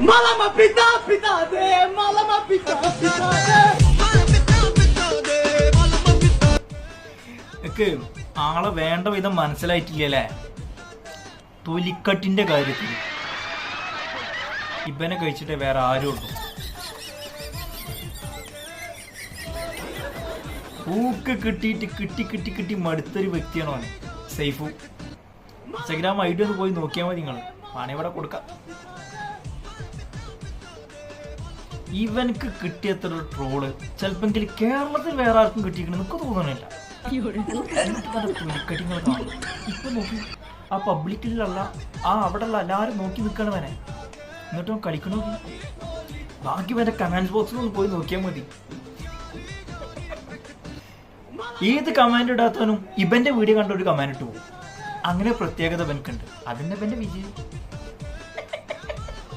Malama pita pita de, malama pita pita de. എനിക്ക് ആളെ വേണ്ട വിധം മനസ്സിലായിട്ടില്ലല്ലേ. തൊലിക്കട്ടിന്റെ കാര്യത്തിൽ ഇവനെ കഴിച്ചിട്ടേ വേറെ ആരും ഉള്ളൂ. പൂക്ക് കിട്ടിയിട്ട് കിട്ടി മടുത്തൊരു വ്യക്തിയാണ് അവന് സൈഫു. ഇൻസ്റ്റാഗ്രാം ഐഡി ഒന്ന് പോയി നോക്കിയാൽ മതി നിങ്ങൾ. പണി ഇവിടെ കൊടുക്കാം. ഇവനക്ക് കിട്ടിയത്ര ട്രോള് ചിലപ്പോൾ കേരളത്തിൽ വേറെ ആർക്കും കിട്ടിയിരിക്കണം എനിക്ക് തോന്നണില്ല. തൊലിക്കട്ടിങ്ങൾ കാണും. ഇപ്പൊ നോക്കി ആ പബ്ലിക്കിലുള്ള അവിടെ ഉള്ള എല്ലാവരും നോക്കി നിൽക്കണവനെ. എന്നിട്ടും കളിക്കണോ? ബാക്കി വരെ കമന്റ് ബോക്സിൽ ഒന്ന് പോയി നോക്കിയാൽ മതി. ഏത് കമാൻഡ് ഇടാത്തവനും ഇവന്റെ വീഡിയോ കണ്ട ഒരു കമാൻഡ് ഇട്ടു പോകും. അങ്ങനെ പ്രത്യേകത ഇവനക്കുണ്ട്. അതിന്റെ വിജയം.